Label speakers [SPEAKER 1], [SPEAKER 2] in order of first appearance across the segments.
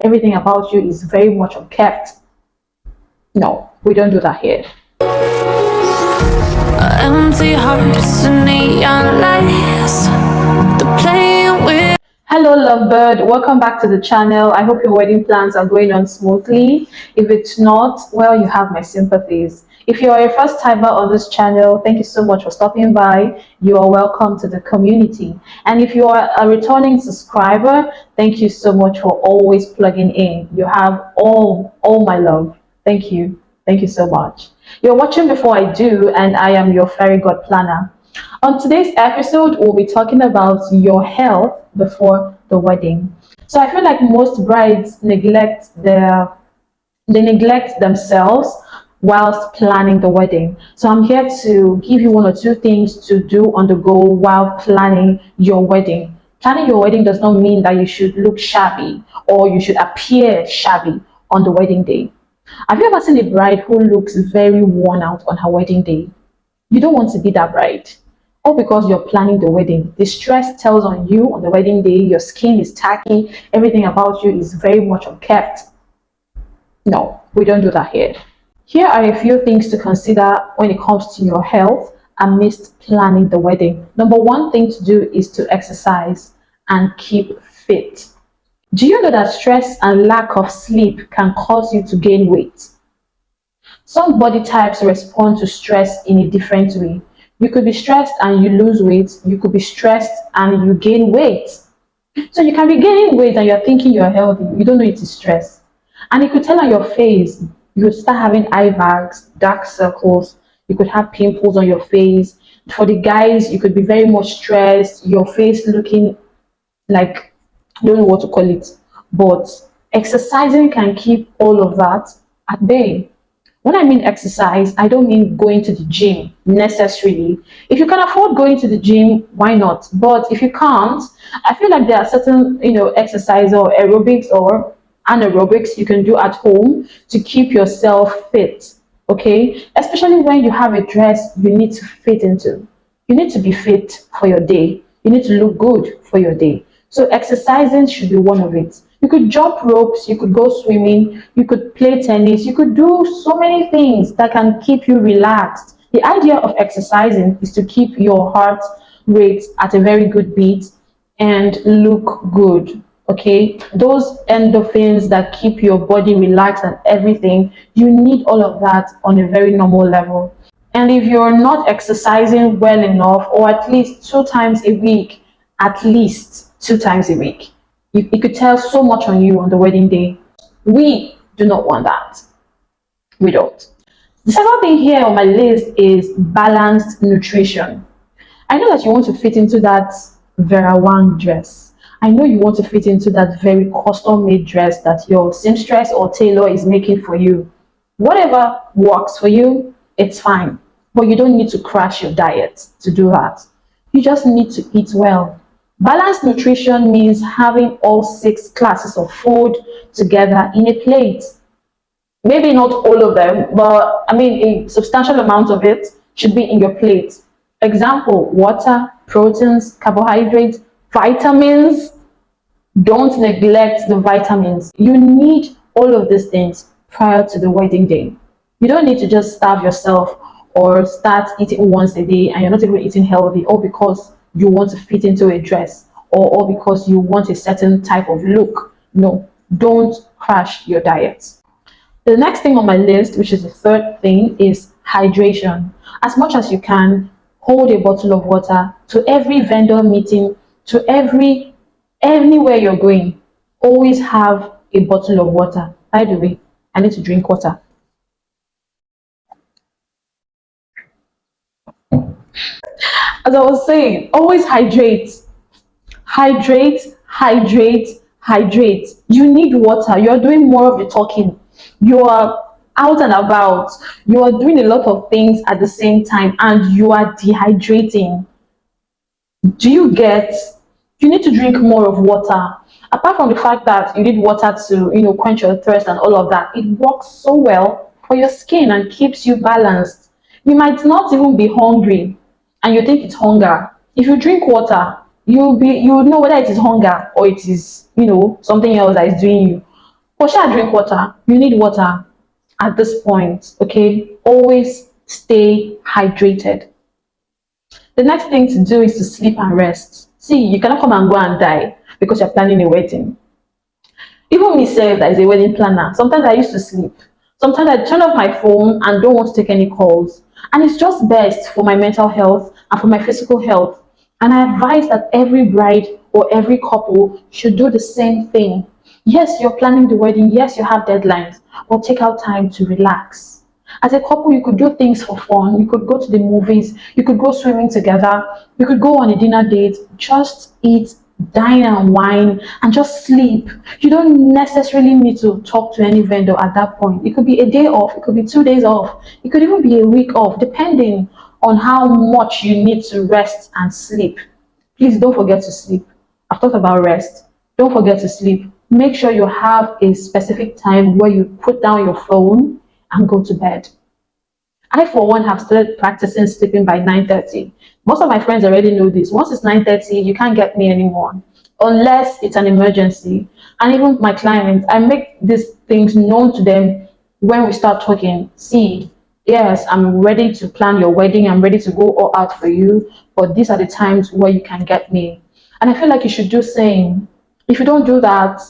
[SPEAKER 1] everything about you is very much kept. No, we don't do that here.
[SPEAKER 2] Empty hearts and neon lights, the playing with.
[SPEAKER 1] Hello lovebird, welcome back to the channel. I hope your wedding plans are going on smoothly. If it's not, well, you have my sympathies. If you are a first timer on this channel, thank you so much for stopping by. You are welcome to the community. And if you are a returning subscriber, thank you so much for always plugging in. You have all my love. Thank you. Thank you so much. You're watching Before I Do, and I am your Fairygod Planner. On today's episode, we'll be talking about your health before the wedding. So I feel like most brides they neglect themselves whilst planning the wedding. So I'm here to give you one or two things to do on the go while planning your wedding. Planning your wedding does not mean that you should look shabby or you should appear shabby on the wedding day. Have you ever seen a bride who looks very worn out on her wedding day? You don't want to be that bride. All because you're planning the wedding. The stress tells on you on the wedding day, your skin is tacky, everything about you is very much unkept. No, we don't do that here. Here are a few things to consider when it comes to your health amidst planning the wedding. Number one thing to do is to exercise and keep fit. Do you know that stress and lack of sleep can cause you to gain weight? Some body types respond to stress in a different way. You could be stressed and you lose weight. You could be stressed and you gain weight. So you can be gaining weight and you're thinking you're healthy. You don't know it is stress. And it could tell on your face. You could start having eye bags, dark circles. You could have pimples on your face. For the guys, you could be very much stressed. Your face looking like, I don't know what to call it. But exercising can keep all of that at bay. When I mean exercise, I don't mean going to the gym necessarily. If you can afford going to the gym, why not? But if you can't, I feel like there are certain, exercise or aerobics or anaerobics you can do at home to keep yourself fit. Okay, especially when you have a dress you need to fit into. You need to be fit for your day. You need to look good for your day. So exercising should be one of it. You could jump ropes, you could go swimming, you could play tennis, you could do so many things that can keep you relaxed. The idea of exercising is to keep your heart rate at a very good beat and look good. Okay, those endorphins that keep your body relaxed and everything, you need all of that on a very normal level. And if you're not exercising well enough, or at least 2 times a week, at least 2 times a week, it could tell so much on you on the wedding day. We do not want that. We don't. The second thing here on my list is balanced nutrition. I know that you want to fit into that Vera Wang dress. I know you want to fit into that very custom-made dress that your seamstress or tailor is making for you. Whatever works for you, it's fine. But you don't need to crash your diet to do that. You just need to eat well. Balanced nutrition means having all 6 classes of food together in a plate. Maybe not all of them, but I mean a substantial amount of it should be in your plate. Example, water, proteins, carbohydrates, vitamins. Don't neglect the vitamins. You need all of these things prior to the wedding day. You don't need to just starve yourself or start eating once a day and you're not even eating healthy, all because you want to fit into a dress or all because you want a certain type of look. No, don't crash your diet. The next thing on my list, which is the third thing, is hydration. As much as you can, hold a bottle of water to every vendor meeting, to anywhere you're going. Always have a bottle of water. By the way, I need to drink water. As I was saying, always hydrate. Hydrate, hydrate, hydrate. You need water. You're doing more of the talking. You are out and about. You are doing a lot of things at the same time and you are dehydrating. Do you get? You need to drink more of water. Apart from the fact that you need water to, quench your thirst and all of that, it works so well for your skin and keeps you balanced. You might not even be hungry and you think it's hunger. If you drink water, you will know whether it is hunger or it is, something else that is doing you. But shall drink water. You need water at this point, okay? Always stay hydrated. The next thing to do is to sleep and rest. See, you cannot come and go and die because you're planning a wedding. Even me self that is a wedding planner, sometimes I used to sleep. Sometimes I turn off my phone and don't want to take any calls. And it's just best for my mental health and for my physical health. And I advise that every bride or every couple should do the same thing. Yes, you're planning the wedding. Yes, you have deadlines, but take out time to relax. As a couple, you could do things for fun. You could go to the movies. You could go swimming together. You could go on a dinner date. Just eat, dine and wine, and just sleep. You don't necessarily need to talk to any vendor at that point. It could be a day off. It could be 2 days off. It could even be a week off, depending on how much you need to rest and sleep. Please don't forget to sleep. I've talked about rest. Don't forget to sleep. Make sure you have a specific time where you put down your phone and go to bed. I, for one, have started practicing sleeping by 9:30. Most of my friends already know this. Once it's 9:30, you can't get me anymore unless it's an emergency. And even my clients, I make these things known to them when we start talking. See, yes, I'm ready to plan your wedding. I'm ready to go all out for you. But these are the times where you can get me. And I feel like you should do same. If you don't do that,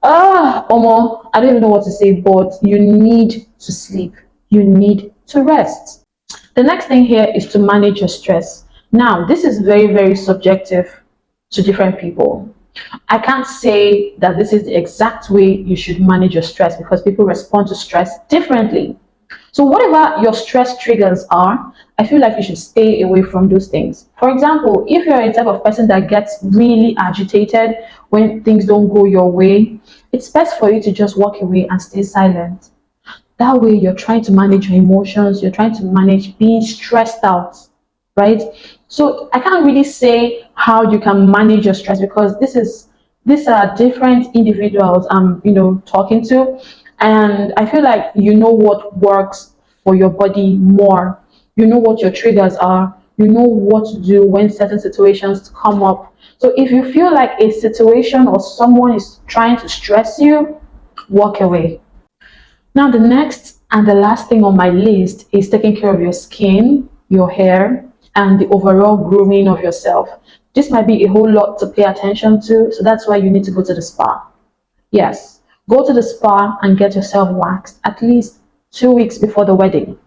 [SPEAKER 1] Omo, I don't even know what to say, but you need to sleep. You need to rest. The next thing here is to manage your stress. Now, this is very, very subjective to different people. I can't say that this is the exact way you should manage your stress because people respond to stress differently. So whatever your stress triggers are, I feel like you should stay away from those things. For example, if you're a type of person that gets really agitated when things don't go your way, it's best for you to just walk away and stay silent. That way you're trying to manage your emotions, you're trying to manage being stressed out, right? So I can't really say how you can manage your stress because these are different individuals I'm talking to, and I feel like you know what works for your body more. You know what your triggers are. You know what to do when certain situations come up. So if you feel like a situation or someone is trying to stress you, walk away. Now, the next and the last thing on my list is taking care of your skin, your hair, and the overall grooming of yourself. This might be a whole lot to pay attention to, so that's why you need to go to the spa. Yes, go to the spa and get yourself waxed at least 2 weeks before the wedding.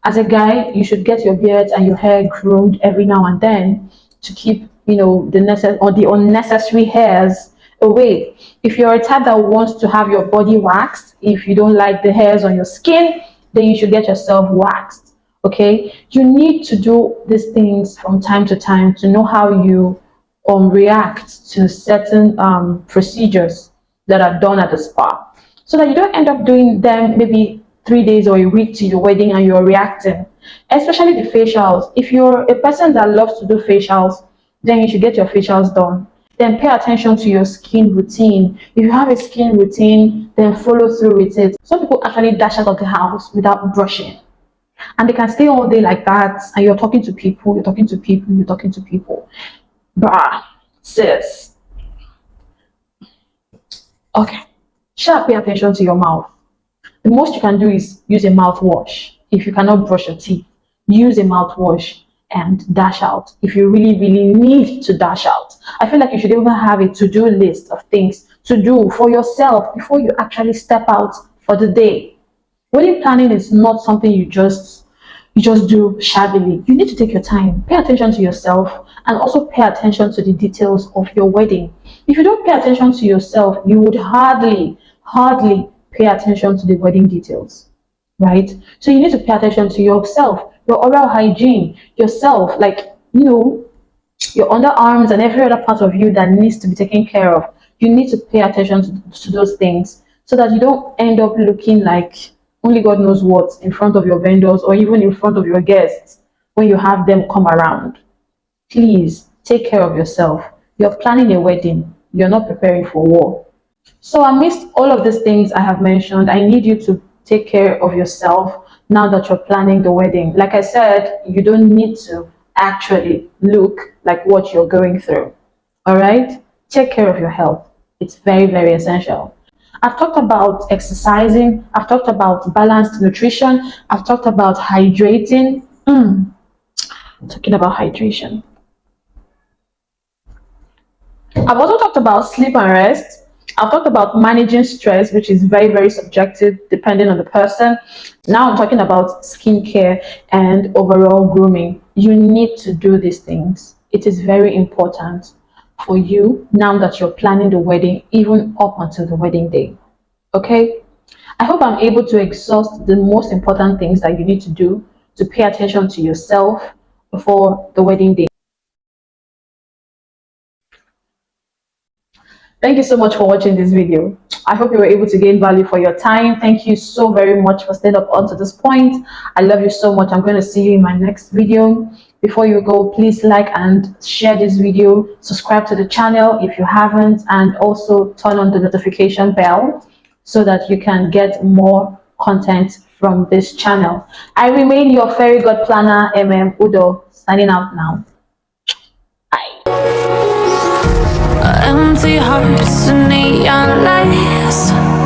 [SPEAKER 1] As a guy, you should get your beard and your hair groomed every now and then to keep, the unnecessary hairs away. If you're a type that wants to have your body waxed, if you don't like the hairs on your skin, then you should get yourself waxed. Okay, you need to do these things from time to time to know how you react to certain procedures that are done at the spa, so that you don't end up doing them maybe 3 days or a week to your wedding and you're reacting. Especially the facials. If you're a person that loves to do facials, then you should get your facials done. Then pay attention to your skin routine. If you have a skin routine, then follow through with it. Some people actually dash out of the house without brushing, and they can stay all day like that, and you're talking to people, you're talking to people, you're talking to people. Bruh, sis. Okay. Sure, pay attention to your mouth. The most you can do is use a mouthwash. If you cannot brush your teeth, use a mouthwash and dash out if you really, really need to dash out. I feel like you should even have a to-do list of things to do for yourself before you actually step out for the day. Wedding planning is not something you just do shabbily. You need to take your time, pay attention to yourself, and also pay attention to the details of your wedding. If you don't pay attention to yourself, you would hardly pay attention to the wedding details, right? So you need to pay attention to yourself, your oral hygiene, yourself, like, your underarms and every other part of you that needs to be taken care of. You need to pay attention to those things so that you don't end up looking like only God knows what in front of your vendors or even in front of your guests when you have them come around. Please take care of yourself. You're planning a wedding, you're not preparing for war. So, amidst all of these things I have mentioned, I need you to take care of yourself now that you're planning the wedding. Like I said, you don't need to actually look like what you're going through. All right? Take care of your health. It's very, very essential. I've talked about exercising, I've talked about balanced nutrition, I've talked about hydrating. Talking about hydration. I've also talked about sleep and rest. I've talked about managing stress, which is very, very subjective depending on the person. Now I'm talking about skincare and overall grooming. You need to do these things. It is very important for you now that you're planning the wedding, even up until the wedding day. Okay? I hope I'm able to exhaust the most important things that you need to do to pay attention to yourself before the wedding day. Thank you so much for watching this video. I hope you were able to gain value for your time. Thank you so very much for staying up onto this point. I love you so much. I'm going to see you in my next video. Before you go, please like and share this video. Subscribe to the channel if you haven't, and also turn on the notification bell so that you can get more content from this channel. I remain your Fairy God Planner, Udo, signing out now.
[SPEAKER 2] Empty hearts and neon lights.